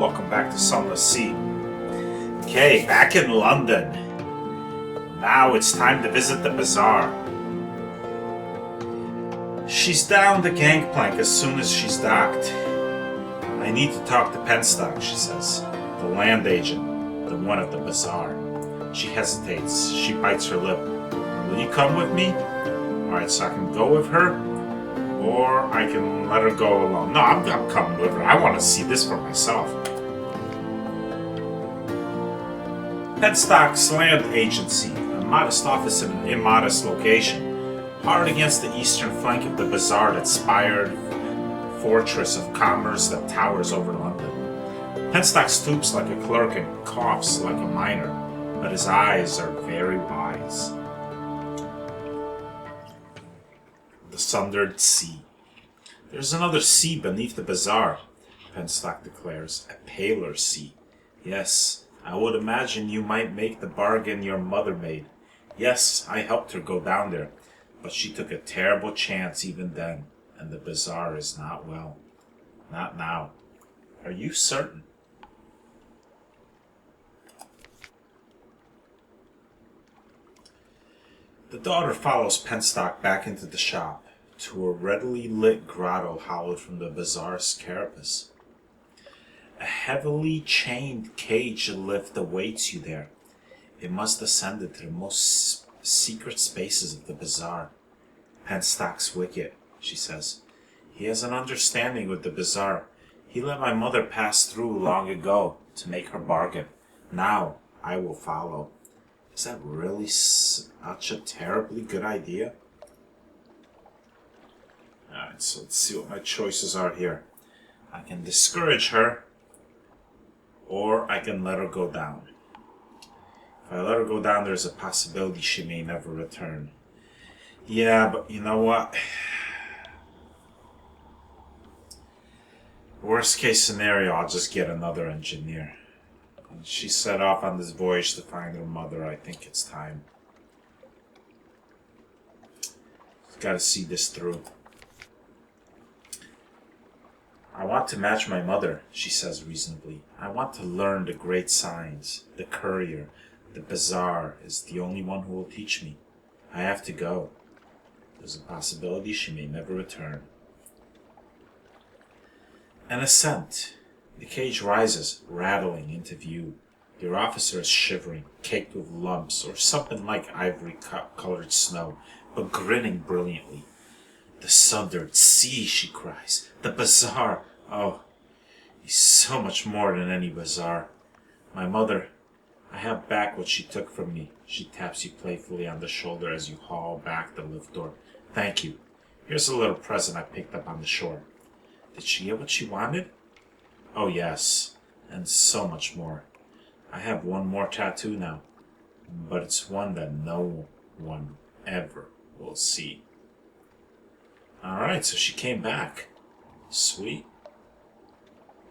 welcome back to Sunless. Okay, back in London. Now it's time to visit the bazaar. She's down the gangplank as soon as she's docked. I need to talk to Penstock, she says. The land agent, the one at the bazaar. She hesitates. She bites her lip. Will you come with me? Alright, so I can go with her, or I can let her go alone. No, I'm coming with her. I want to see this for myself. Penstock's land agency, a modest office in an immodest location, hard against the eastern flank of the bazaar, that spired fortress of commerce that towers over London. Penstock stoops like a clerk and coughs like a miner, but his eyes are very wise. The sundered sea. There's another sea beneath the bazaar, Penstock declares, a paler sea. Yes, I would imagine you might make the bargain your mother made. Yes, I helped her go down there, but she took a terrible chance even then, and the bazaar is not well. Not now. Are you certain? The daughter follows Penstock back into the shop, to a readily lit grotto hollowed from the bazaar's carapace. A heavily chained cage lift awaits you there. It must ascend into the most secret spaces of the bazaar. Penstock's wicked, she says. He has an understanding with the bazaar. He let my mother pass through long ago to make her bargain. Now I will follow. Is that really such a terribly good idea? Alright, so let's see what my choices are here. I can discourage her, or I can let her go down. If I let her go down, there's a possibility she may never return. Yeah, but you know what? Worst case scenario, I'll just get another engineer. And she set off on this voyage to find her mother. I think it's time. Gotta see this through. I want to match my mother, she says reasonably. I want to learn the great signs. The courier, the bazaar is the only one who will teach me. I have to go. There's a possibility she may never return. An ascent. The cage rises, rattling into view. Your officer is shivering, caked with lumps, or something like ivory-colored snow, but grinning brilliantly. The sundered sea, she cries. The bazaar. Oh, he's so much more than any bazaar. My mother, I have back what she took from me. She taps you playfully on the shoulder as you haul back the lift door. Thank you. Here's a little present I picked up on the shore. Did she get what she wanted? Oh yes, and so much more. I have one more tattoo now, but it's one that no one ever will see. Alright, so she came back. Sweet.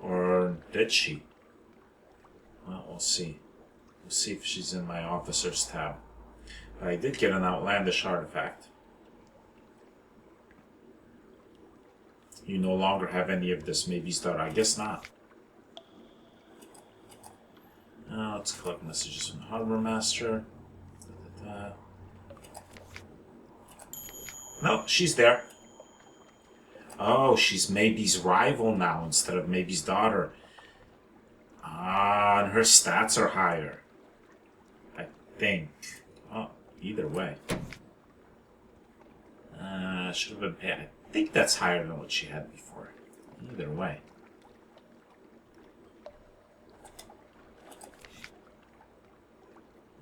Or did she? Well, we'll see. We'll see if she's in my officer's tab. But I did get an outlandish artifact. You no longer have any of this maybe's daughter. I guess not. Let's collect messages from the Harbor Master. No, she's there. Oh, she's Maybe's rival now instead of Maybe's daughter. Ah, and her stats are higher. I think. Oh, either way. Should have been paid. I think that's higher than what she had before. Either way.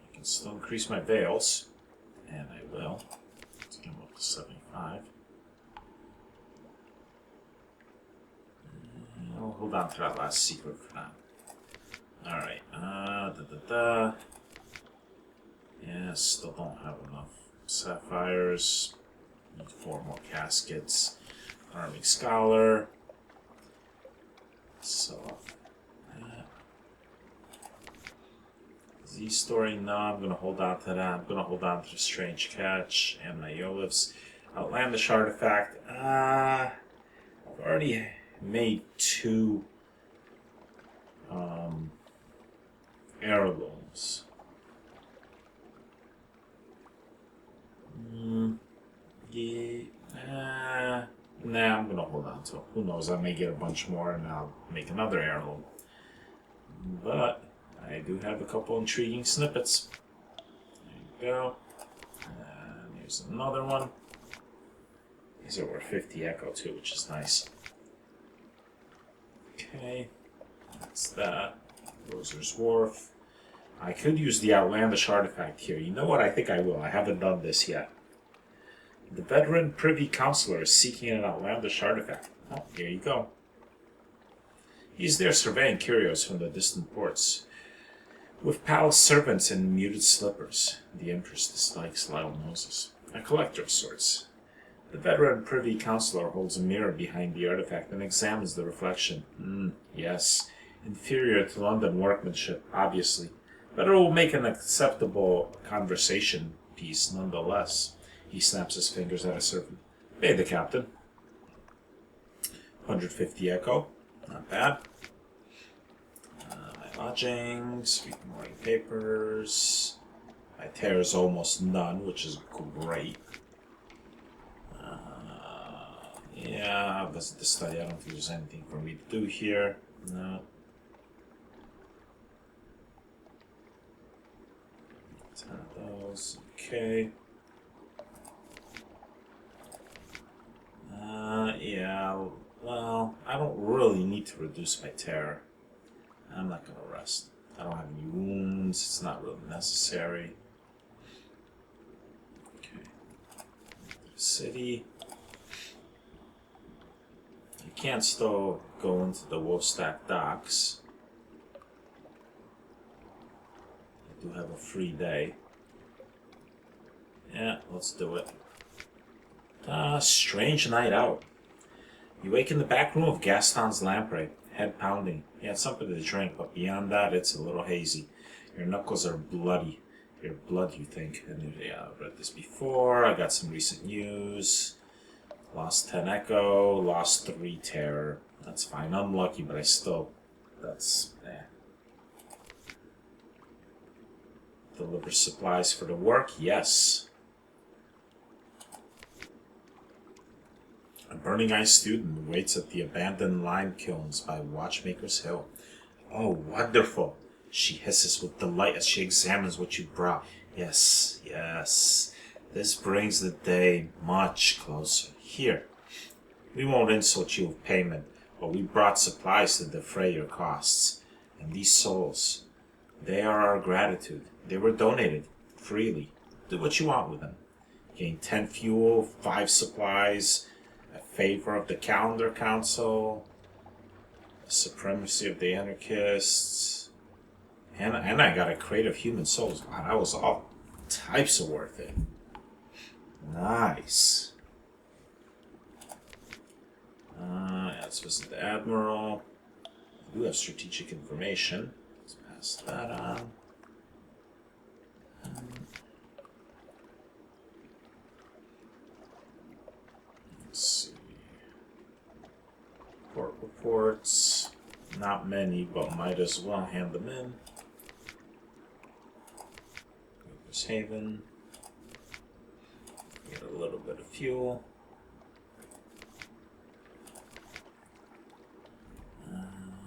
I can still increase my veils. And I will. Let's get them up to 75. I'll hold on to that last secret for now. Alright, Yeah, still don't have enough sapphires. Need 4 more caskets. Arming Scholar. So, Z-Story, no, I'm gonna hold on to that. I'm gonna hold on to the Strange Catch and my Yolif's Outlandish Artifact. I've already made 2 Heirlooms. Yeah. Nah, I'm gonna hold on to it. Who knows? I may get a bunch more and I'll make another heirloom. But I do have a couple intriguing snippets. There you go. And here's another one. These are worth 50 echo too, which is nice. Okay, that's that. Roser's Wharf. I could use the outlandish artifact here. You know what? I think I will. I haven't done this yet. The veteran privy councilor is seeking an outlandish artifact. Oh, here you go. He's there surveying curios from the distant ports. With palace servants in muted slippers, the Empress dislikes loud noises. A collector of sorts. The veteran privy councilor holds a mirror behind the artifact and examines the reflection. Yes, inferior to London workmanship, obviously, but it will make an acceptable conversation piece nonetheless. He snaps his fingers at a servant. Pay the captain. 150 echo. Not bad. My lodgings, morning papers. My tear is almost none, which is great. Yeah, visit the study. I don't think there's anything for me to do here. No. 10 of those. Okay. Yeah, well, I don't really need to reduce my terror. I'm not gonna rest. I don't have any wounds, it's not really necessary. Okay. City. You can't still go into the Wolfstack docks. I do have a free day. Yeah, let's do it. Strange night out. You wake in the back room of Gaston's lamprey, head pounding. He had something to drink, but beyond that, it's a little hazy. Your knuckles are bloody. Your blood, you think. And yeah, I've read this before. I got some recent news. Lost 10 echo, lost 3 terror. That's fine. Unlucky, but I still... That's... Deliver supplies for the work? Yes. A burning ice student waits at the abandoned lime kilns by Watchmaker's Hill. Oh, wonderful! She hisses with delight as she examines what you brought. Yes, yes. This brings the day much closer. Here. We won't insult you with payment, but we brought supplies to defray your costs. And these souls, they are our gratitude. They were donated freely. Do what you want with them. Gain 10 fuel, 5 supplies, a favor of the Calendar Council, the supremacy of the anarchists, and I got a crate of human souls. Wow, that was all types of worth it. Nice. Let's visit the Admiral. We do have strategic information. Let's pass that on. Let's see. Port reports. Not many, but might as well hand them in. Rivers Haven. Get a little bit of fuel.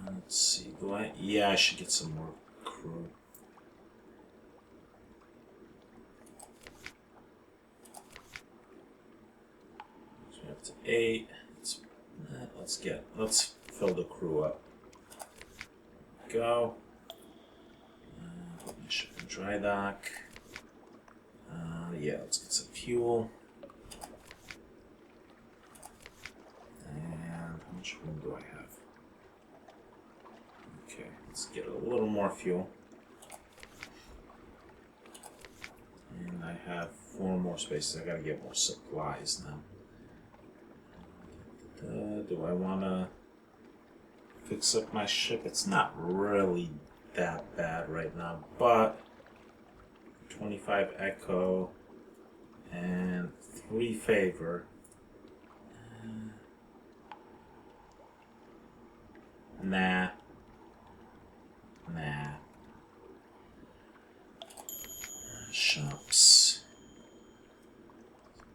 Let's see. Yeah, I should get some more crew. So we're up to 8. Let's fill the crew up. Go. Put my ship in dry dock. Yeah, let's get some fuel. And how much room do I have? Okay, let's get a little more fuel. And I have 4 more spaces. I gotta get more supplies now. Do I wanna fix up my ship? It's not really that bad right now, but 25 echo and 3 favor. Nah. shops.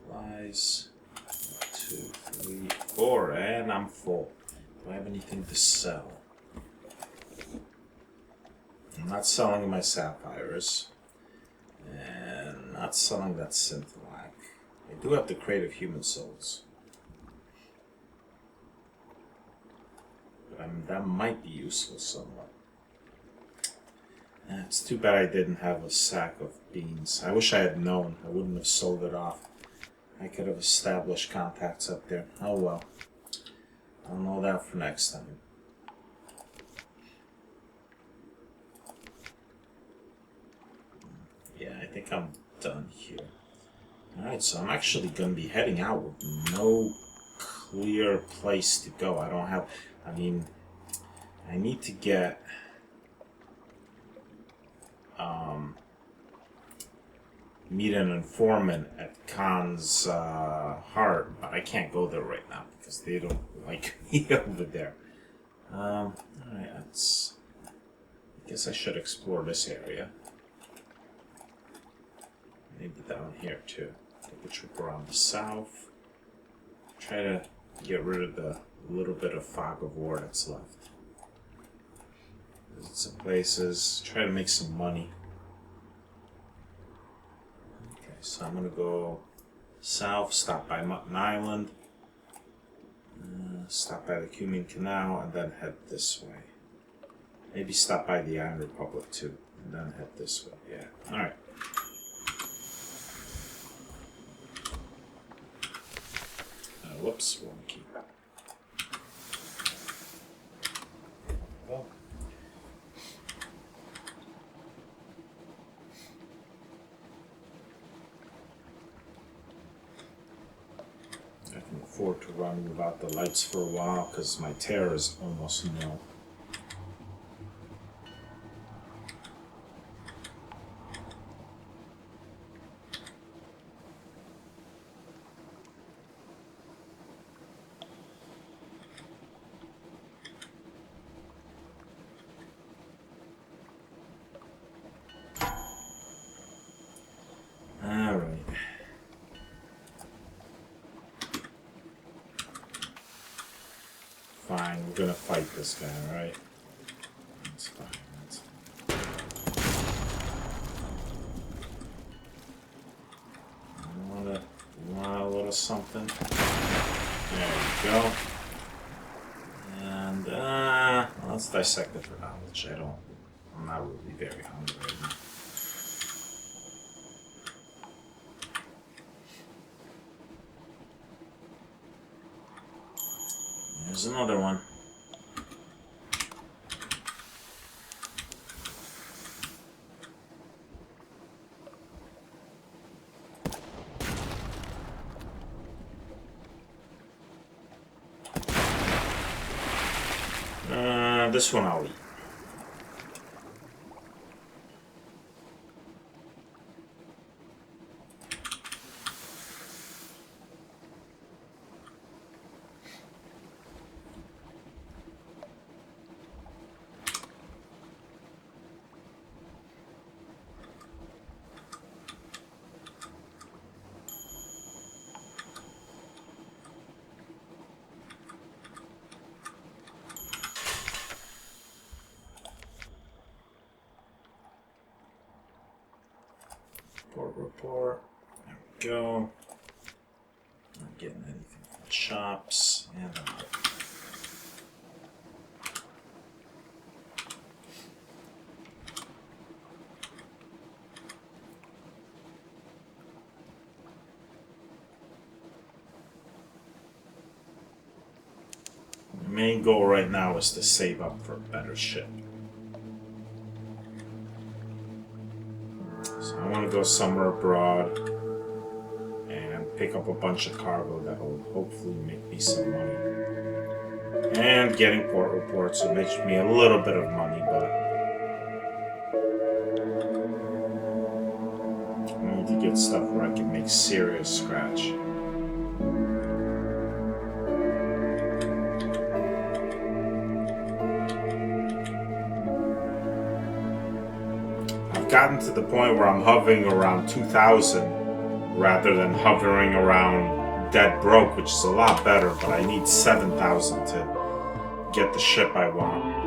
Supplies. 1, 2, 3, 4, and I'm full. Do I have anything to sell? I'm not selling my sapphires. And not selling that Synthlac. I do have the crate of human souls. But that might be useful somewhat. It's too bad I didn't have a sack of beans. I wish I had known. I wouldn't have sold it off. I could have established contacts up there. Oh well. I'll know that for next time. Yeah, I think I'm done here. Alright, so I'm actually going to be heading out with no clear place to go. I don't have... I mean, I need to get... meet an informant at Khan's heart, but I can't go there right now because they don't like me over there. Alright, let's... I guess I should explore this area. Maybe down here too. Take a trip around the south. Try to get rid of the little bit of fog of war that's left. Visit some places. Try to make some money. Okay, so I'm gonna go south, stop by Mutton Island, stop by the Cumin Canal, and then head this way. Maybe stop by the Iron Republic too, and then head this way. Yeah. Alright. Whoops, wrong key. Well. I can afford to run without the lights for a while because my tear is almost nil. Fine, we're gonna fight this guy, right? That's fine. That's fine. You want a little something? There you go. And let's dissect it for knowledge. I'm not really very hungry right now. There's another one. This one I'll eat. Report. There we go. Not getting anything from the shops. And I'm out. The main goal right now is to save up for a better ship. I want to go somewhere abroad and pick up a bunch of cargo that will hopefully make me some money. And getting port reports will make me a little bit of money, but I need to get stuff where I can make serious scratch. gotten to the point where I'm hovering around 2,000 rather than hovering around dead broke, which is a lot better, but I need 7,000 to get the ship I want.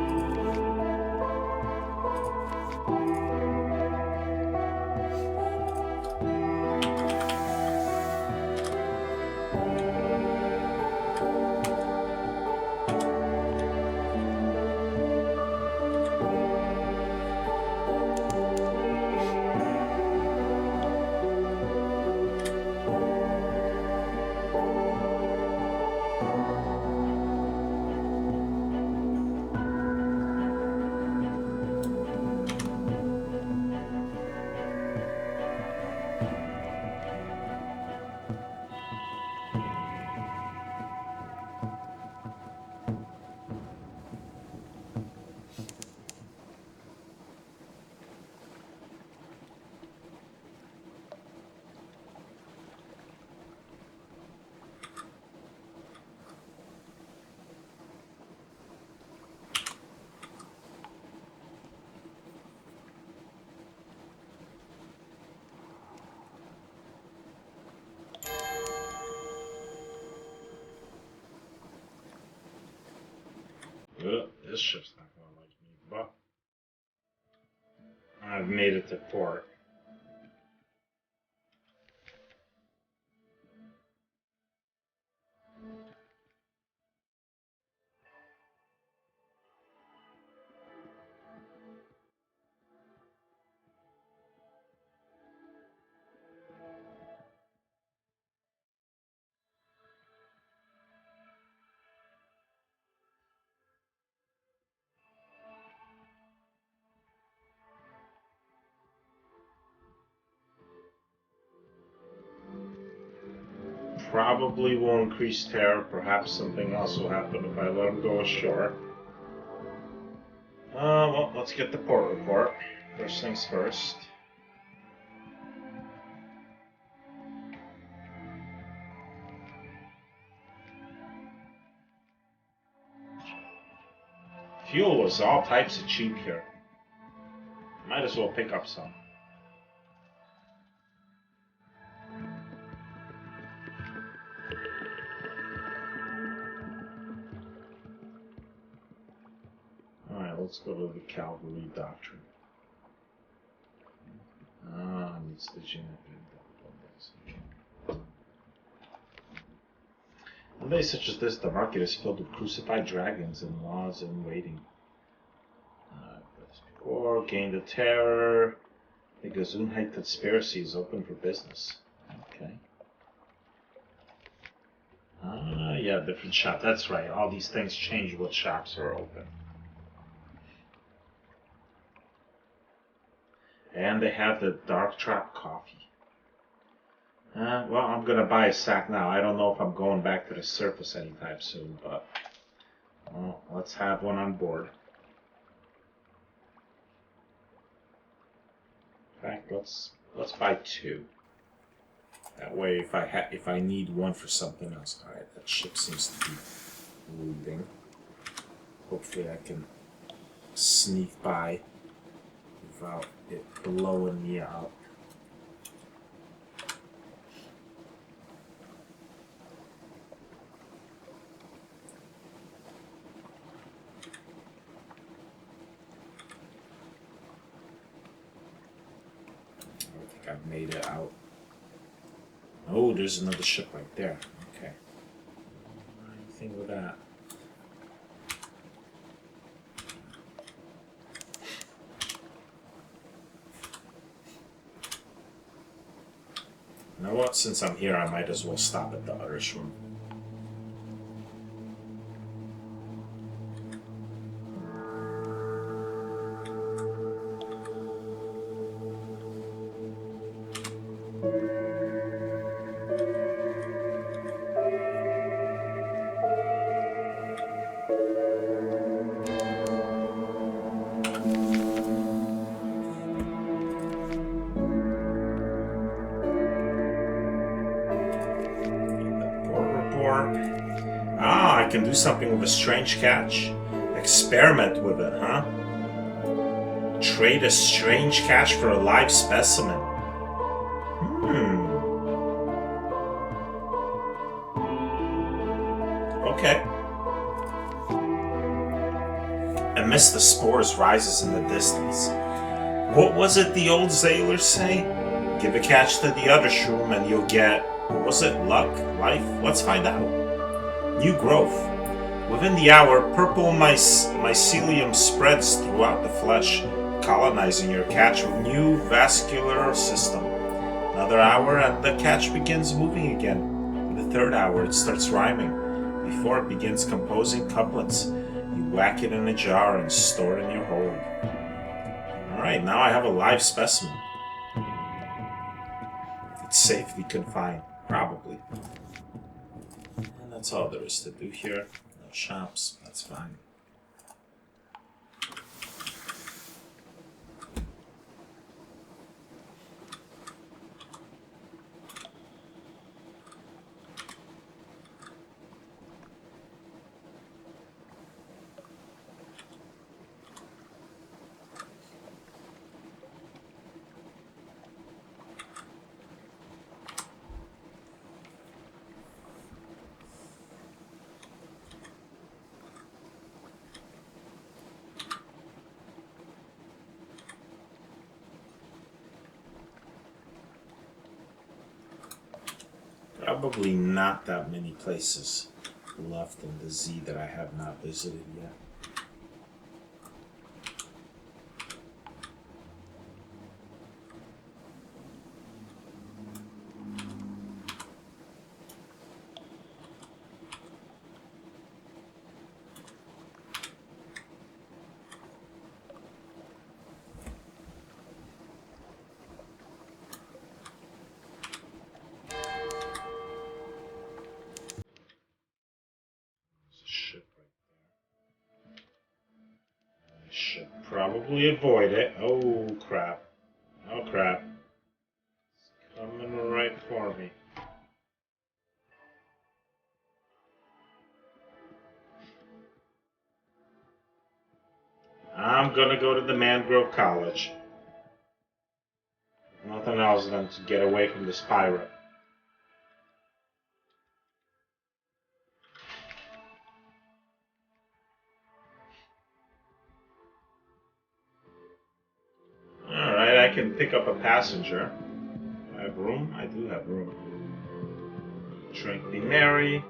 This ship's not going to like me, but I've made it to port. Probably will increase terror. Perhaps something else will happen if I let him go ashore. Well, let's get the port report. First things first. Fuel is all types of cheap here. Might as well pick up some. Let's go to the Cavalry Doctrine. Needs the on days such as this, the market is filled with crucified dragons and laws in waiting. Before, gain the terror. The Gesundheit conspiracy is open for business. Okay. Yeah, different shop. That's right. All these things change what shops are open. And they have the Dark Trap coffee. Well, I'm going to buy a sack now. I don't know if I'm going back to the surface anytime soon, but well, let's have one on board. In fact, let's buy two. That way, if I need one for something else. All right, that ship seems to be moving. Hopefully, I can sneak by without it blowing me out. I think I've made it out. Oh, there's another ship right there. Okay. Anything with that? You know what? Since I'm here, I might as well stop at the other shore. I can do something with a strange catch. Experiment with it, huh? Trade a strange catch for a live specimen. Okay. Amidst the spores rises in the distance. What was it the old sailors say? Give a catch to the other shroom and you'll get, was it luck? Life? Let's find out. New growth. Within the hour, purple mycelium spreads throughout the flesh, colonizing your catch with new vascular system. Another hour and the catch begins moving again. In the third hour, it starts rhyming. Before it begins composing couplets, you whack it in a jar and store it in your hold. Alright, now I have a live specimen. It's safely confined, probably. And that's all there is to do here. No shops, that's fine. Probably not that many places left in the Z that I have not visited yet. Should probably avoid it. Oh crap. Oh crap. It's coming right for me. I'm gonna go to the Mangrove College. Nothing else than to get away from this pirate. Alright, I can pick up a passenger. Do I have room? I do have room. Drink be merry.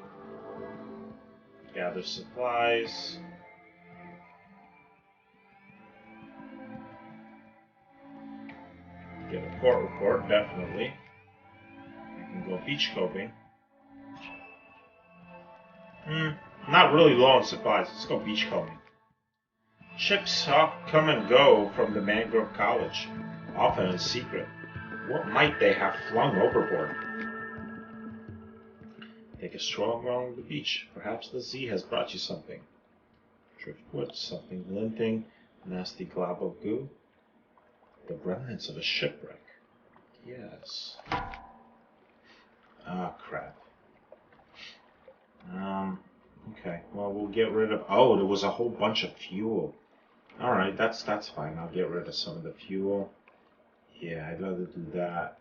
Gather supplies. Get a port report, definitely. I can go beach coping. Not really low on supplies. Let's go beach combing. Ships come and go from the Mangrove College, often in secret. What might they have flung overboard? Take a stroll along the beach. Perhaps the sea has brought you something. Driftwood, something glinting, nasty glob of goo. The remnants of a shipwreck. Yes. Ah, crap. Okay. Well, we'll get rid of... Oh, there was a whole bunch of fuel. Alright, that's fine. I'll get rid of some of the fuel. Yeah, I'd rather do that.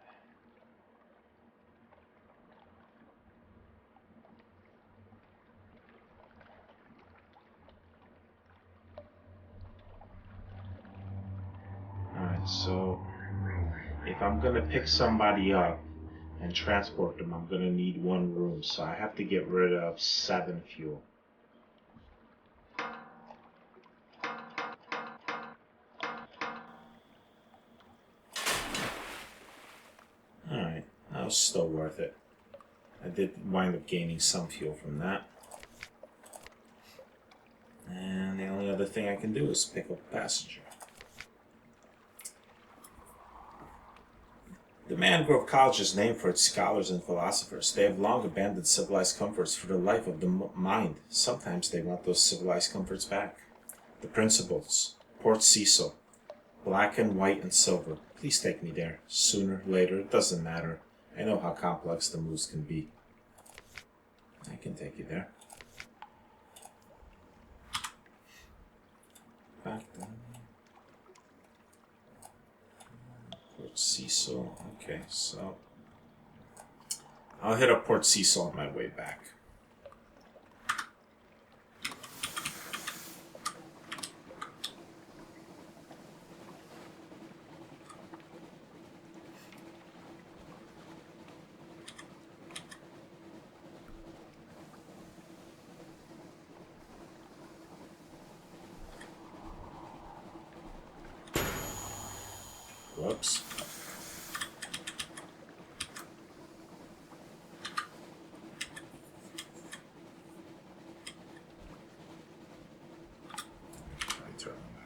Alright, so... if I'm gonna pick somebody up and transport them, I'm gonna need one room. So I have to get rid of 7 fuel. Alright, that was still worth it. I did wind up gaining some fuel from that. And the only other thing I can do is pick up a passenger. The Mangrove College is named for its scholars and philosophers. They have long abandoned civilized comforts for the life of the mind. Sometimes they want those civilized comforts back. The principals, Port Cecil, black and white and silver. Please take me there. Sooner, later, it doesn't matter. I know how complex the moves can be. I can take you there. Back down. Port Cecil. Okay, so I'll hit up Port Cecil on my way back. Whoops.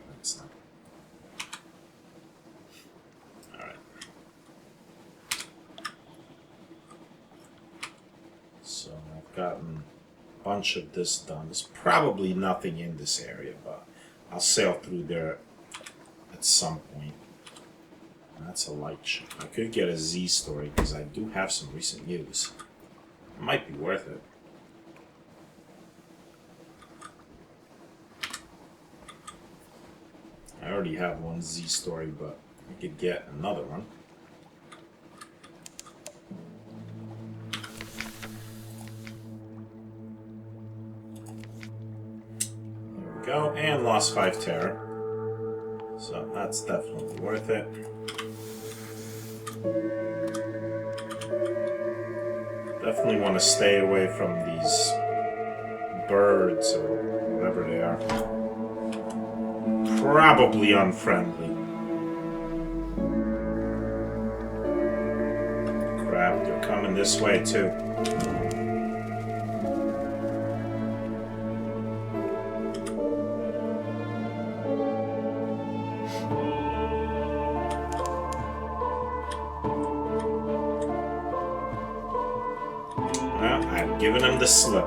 That's not. All right. So I've gotten a bunch of this done. There's probably nothing in this area, but I'll sail through there at some point. That's a light ship. I could get a Z story because I do have some recent news. It might be worth it. I already have one Z story, but I could get another one. There we go. And lost 5 terror. So that's definitely worth it. Definitely want to stay away from these birds or whatever they are. Probably unfriendly. Crap, they're coming this way too. Giving him the slip.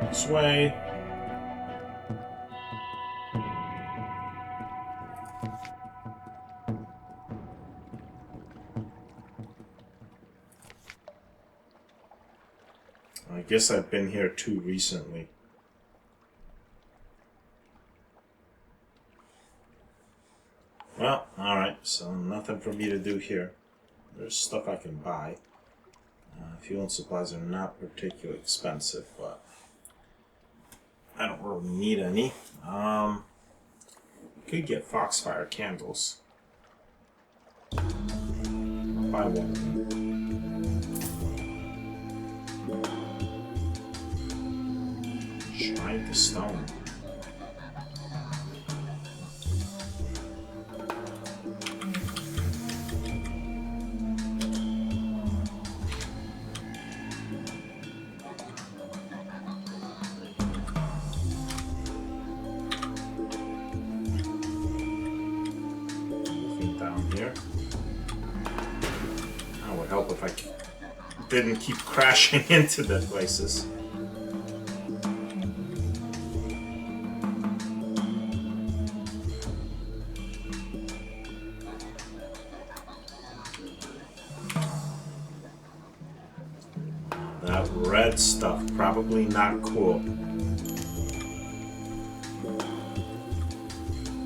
This way. I guess I've been here too recently. Well, alright, so nothing for me to do here. There's stuff I can buy. Fuel and supplies are not particularly expensive, but I don't really need any. Could get Foxfire candles. I'll buy one of them. Shrine to stone. Help if I didn't keep crashing into the places. That red stuff, probably not cool.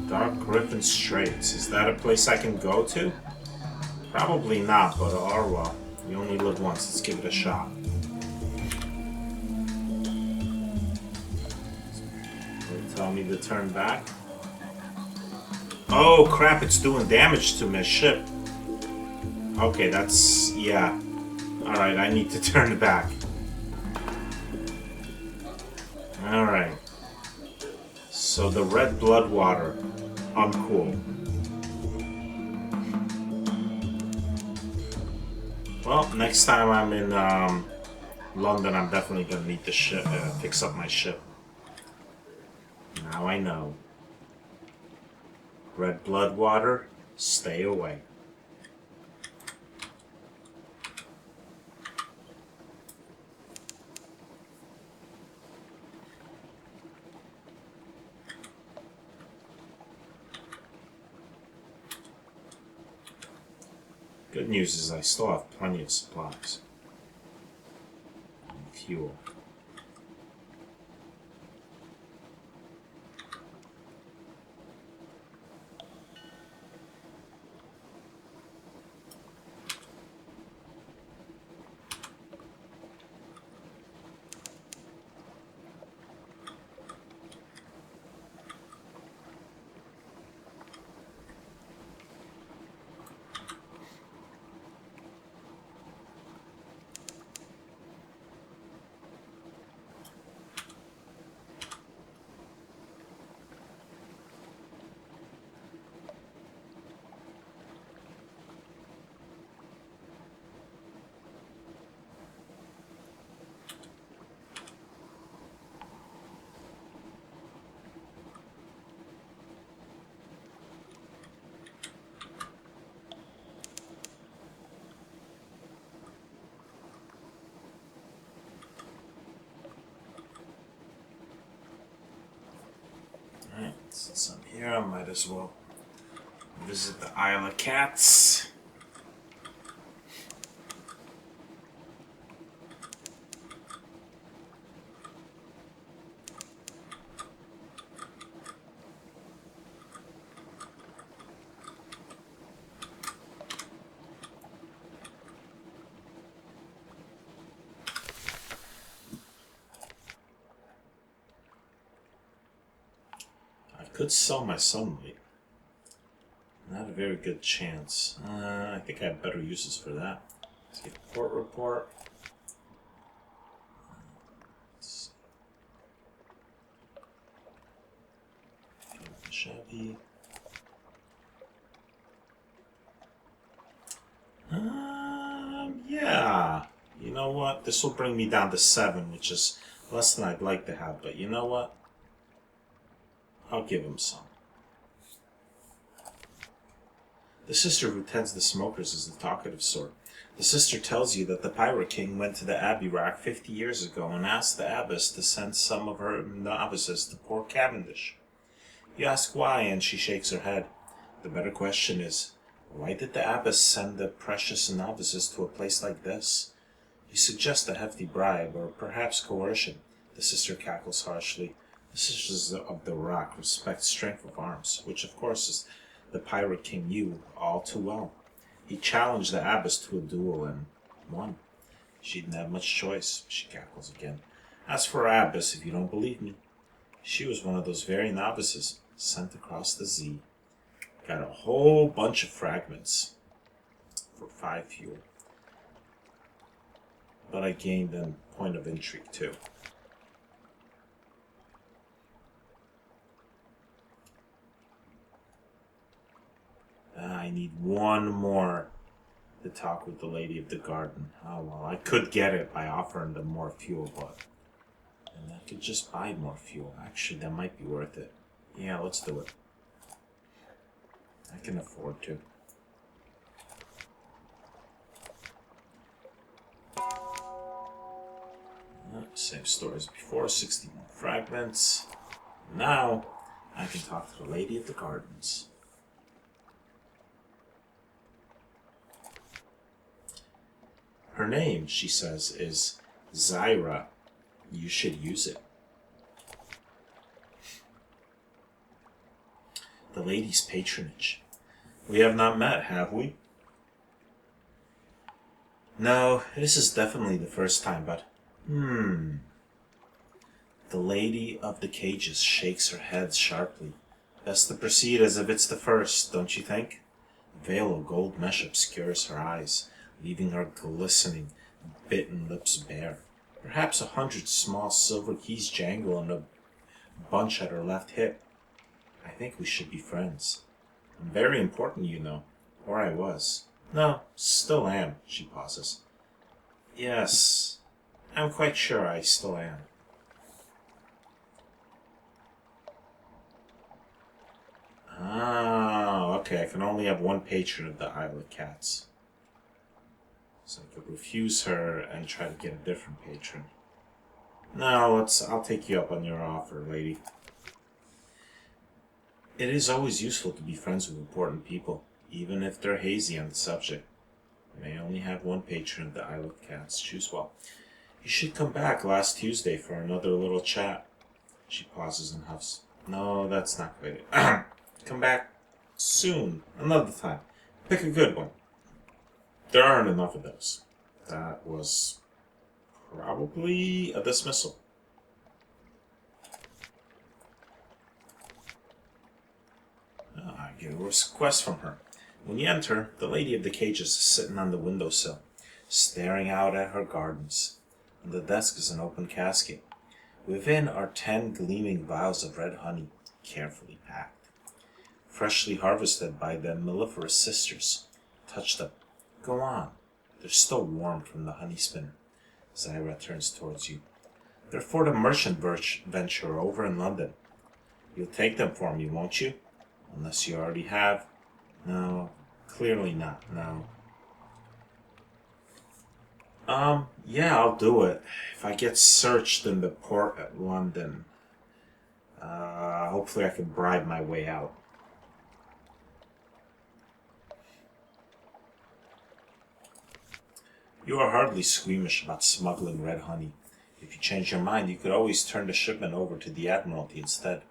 Dark Griffin Straits, is that a place I can go to? Probably not, but oh well. You only live once, let's give it a shot. Will it tell me to turn back? Oh crap, it's doing damage to my ship. Okay, that's... yeah. Alright, I need to turn back. Alright. So the red blood water. Uncool. Well, next time I'm in London, I'm definitely going to need to fix up my ship. Now I know. Red blood water, stay away. Good news is I still have plenty of supplies. And fuel. Alright, since I'm here, I might as well visit the Isle of Cats. I could sell my sunlight. Not a very good chance. I think I have better uses for that. Let's get a port report. Let's see. Chevy. Yeah. You know what? This will bring me down to 7, which is less than I'd like to have. But you know what? I'll give him some. The sister who tends the smokers is the talkative sort. The sister tells you that the Pirate King went to the Abbey Rack 50 years ago and asked the abbess to send some of her novices to Port Cavendish. You ask why, and she shakes her head. The better question is, why did the abbess send the precious novices to a place like this? You suggest a hefty bribe, or perhaps coercion. The sister cackles harshly. The sisters of the Rock respect strength of arms, which of course is the Pirate King knew all too well. He challenged the abbess to a duel and won. She didn't have much choice, she cackles again. As for her abbess, if you don't believe me, she was one of those very novices sent across the sea. Got a whole bunch of fragments for 5 fuel. But I gained a point of intrigue too. I need one more to talk with the Lady of the Garden. Oh well, I could get it by offering them more fuel, but... And I could just buy more fuel. Actually, that might be worth it. Yeah, let's do it. I can afford to. Same story as before, 61 fragments. Now, I can talk to the Lady of the Gardens. Her name, she says, is Zyra. You should use it. The lady's patronage. We have not met, have we? No, this is definitely the first time, but... The Lady of the Cages shakes her head sharply. Best to proceed as if it's the first, don't you think? A veil of gold mesh obscures her eyes, leaving her glistening, bitten lips bare. Perhaps 100 small silver keys jangle in a bunch at her left hip. I think we should be friends. I'm very important, you know. Or I was. No, still am, she pauses. Yes, I'm quite sure I still am. Ah, Okay, I can only have one patron of the Isle of Cats. So I could refuse her and try to get a different patron. No, I'll take you up on your offer, lady. It is always useful to be friends with important people, even if they're hazy on the subject. You may only have one patron of the Isle of Cats. Choose well. You should come back last Tuesday for another little chat. She pauses and huffs. No, that's not quite it. Come back soon, another time. Pick a good one. There aren't enough of those. That was probably a dismissal. I get a request from her. When you enter, the lady of the cages is sitting on the windowsill, staring out at her gardens. On the desk is an open casket. Within are 10 gleaming vials of red honey, carefully packed. Freshly harvested by the mellifluous sisters. Touch them. Go on. They're still warm from the honey spinner. Zyra turns towards you. They're for the merchant venture over in London. You'll take them for me, won't you? Unless you already have. No, clearly not, no. Yeah, I'll do it. If I get searched in the port at London, hopefully I can bribe my way out. You are hardly squeamish about smuggling red honey. If you change your mind, you could always turn the shipment over to the Admiralty instead.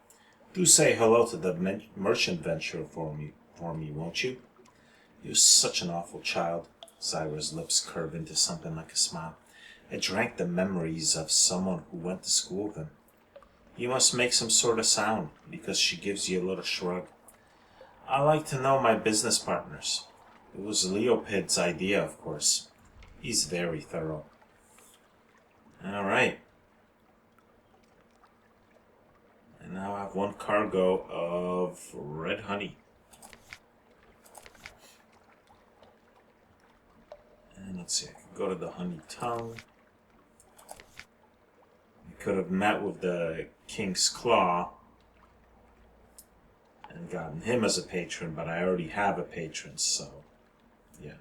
Do say hello to the merchant venture for me, won't you? You're such an awful child. Zyra's lips curve into something like a smile. I drank the memories of someone who went to school with him. You must make some sort of sound, because she gives you a little shrug. I like to know my business partners. It was Leopid's idea, of course. He's very thorough. All right. And now I have one cargo of red honey. And let's see, I could go to the honey tongue. I could have met with the King's Claw and gotten him as a patron, but I already have a patron, so yeah.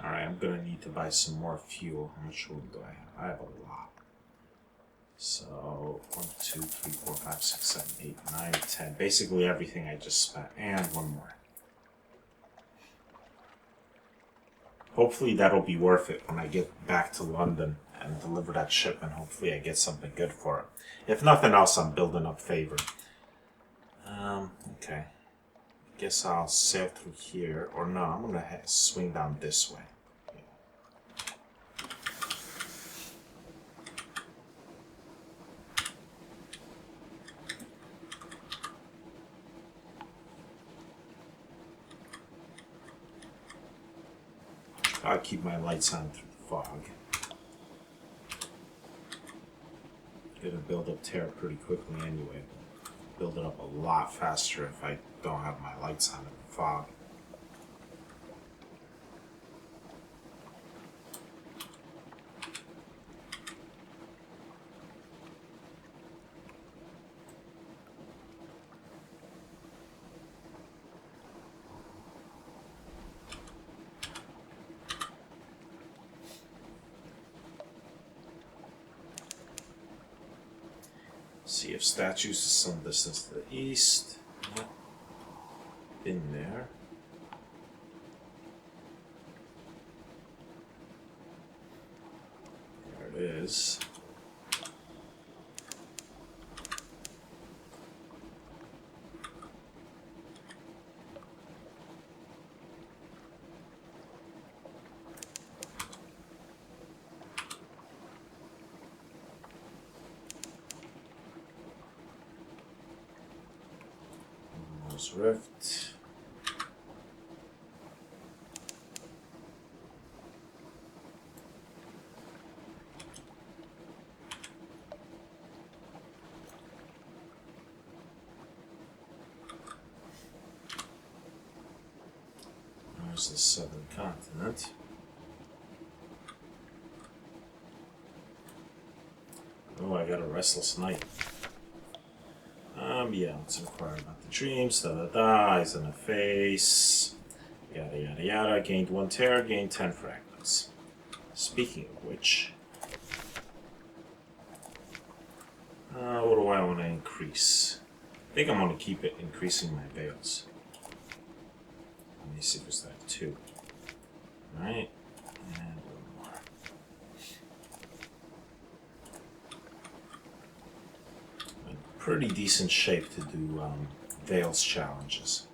Alright, I'm gonna need to buy some more fuel. How much fuel do I have? I have a lot. So, 1, 2, 3, 4, 5, 6, 7, 8, 9, 10. Basically everything I just spent. And one more. Hopefully that'll be worth it when I get back to London and deliver that shipment. Hopefully I get something good for it. If nothing else, I'm building up favor. Okay. I guess I'll sail through here. Or no, I'm going to swing down this way. I'll keep my lights on through the fog. Gonna build up terror pretty quickly anyway. Build it up a lot faster if I don't have my lights on in the fog. Sea of Statues is some distance to the east. Yep. In there. There it is. Rift. There's the southern continent. Oh, I got a restless night. Yeah, let's inquire about the dreams, da da da, eyes on the face, yada yada yada, gained 1 tear, gained 10 fragments. Speaking of which, what do I want to increase? I think I'm going to keep it increasing my veils. Let me see if it's that 2. Alright, and 1 more. In pretty decent shape to do veils challenges.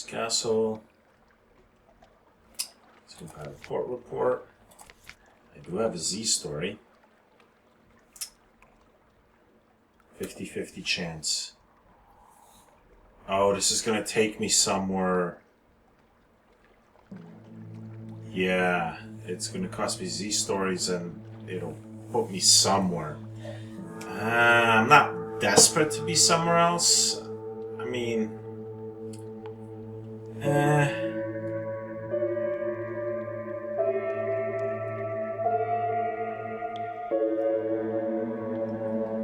Castle. Let's compile the port report. I do have a Z story. 50-50 chance. Oh, this is gonna take me somewhere. Yeah, it's gonna cost me Z stories and it'll put me somewhere. I'm not desperate to be somewhere else. I mean,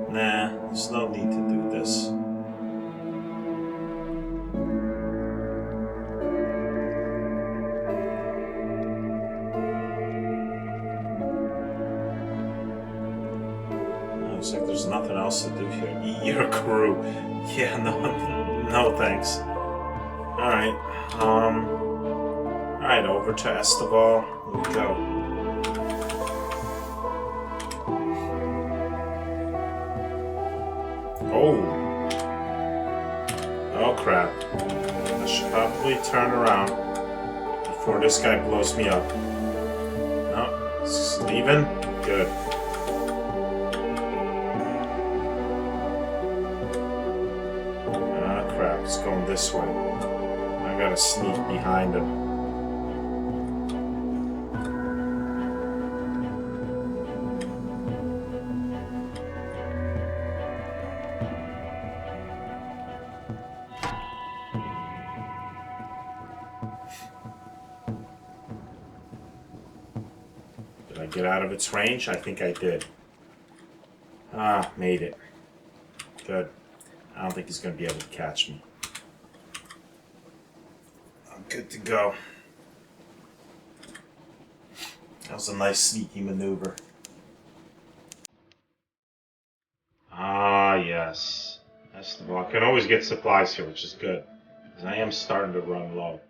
nah, there's no need to do this. Looks like there's nothing else to do here. Eat your crew. Yeah, no thanks. Alright, alright, over to Esteval. Here we go. Oh crap. I should probably turn around before this guy blows me up. No, it's leaving? Good. Ah crap, it's going this way. I gotta sneak behind him. Did I get out of its range? I think I did. Ah, made it. Good. I don't think he's going to be able to catch me. I'm good to go. That was a nice sneaky maneuver. Ah, yes. That's the block. I can always get supplies here, which is good. Because I am starting to run low.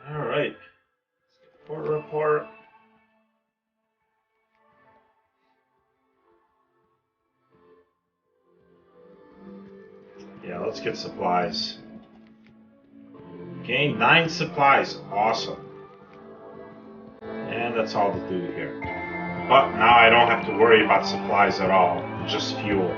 Alright. Port report. Yeah, let's get supplies. Gain 9 supplies. Awesome. And that's all to do here. But now I don't have to worry about supplies at all. Just fuel.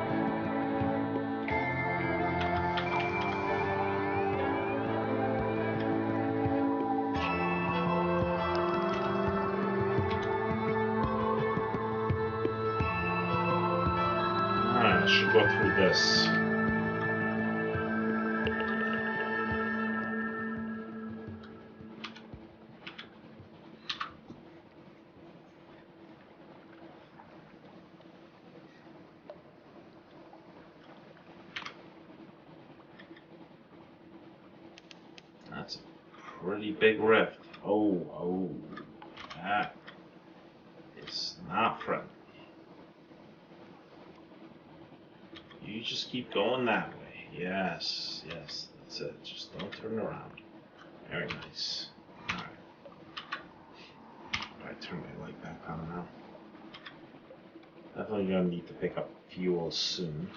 Alright, I should go through this. That's a pretty big rift. Oh, that is not friendly. You just keep going that way. Yes, that's it. Just don't turn around. Very nice. Alright. I turn my light back on now. Definitely gonna need to pick up fuel soon.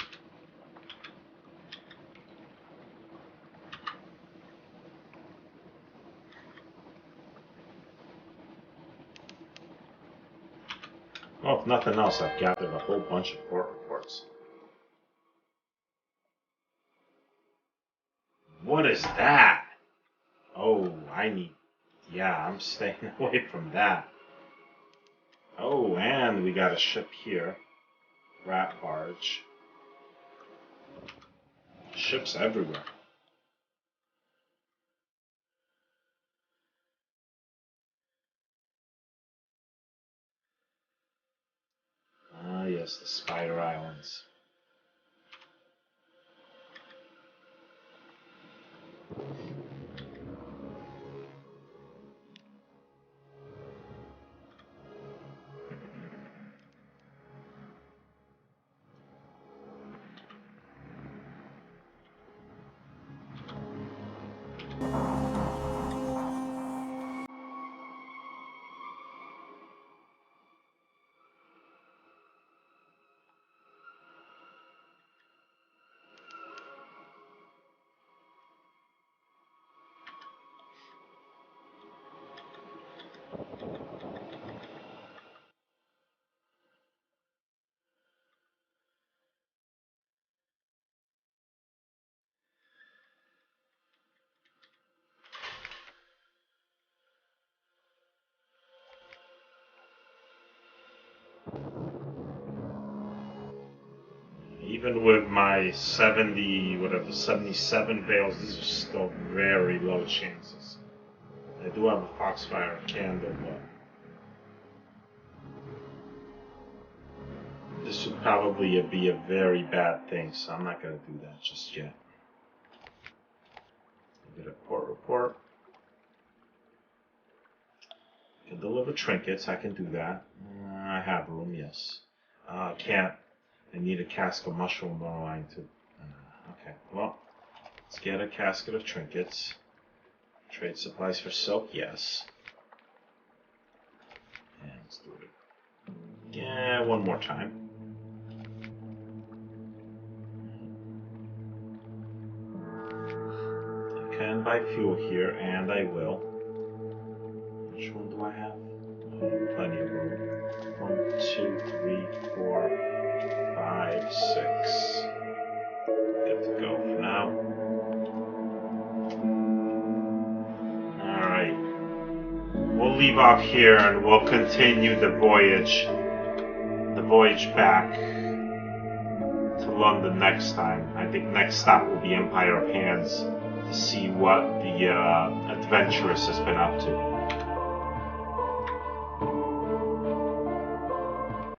Well, if nothing else, I've gathered a whole bunch of port reports. What is that? Oh, yeah, I'm staying away from that. Oh, and we got a ship here. Rat barge. Ships everywhere. Ah, yes, the Spider Islands. Even with my 77 bales, these are still very low chances. I do have a Foxfire candle, but this would probably be a very bad thing, so I'm not going to do that just yet. Get a port report. I can deliver trinkets, I can do that. I have room, yes. I can't. I need a cask of mushroom line too. Okay, well, let's get a casket of trinkets. Trade supplies for silk, yes. And let's do it. Yeah, one more time. I can buy fuel here, and I will. Which one do I have? Plenty of room. 1, 2, 3, 4, 5, 6. Good to go for now. Alright. We'll leave off here and we'll continue the voyage. The voyage back to London next time. I think next stop will be Empire of Hands to see what the adventuress has been up to.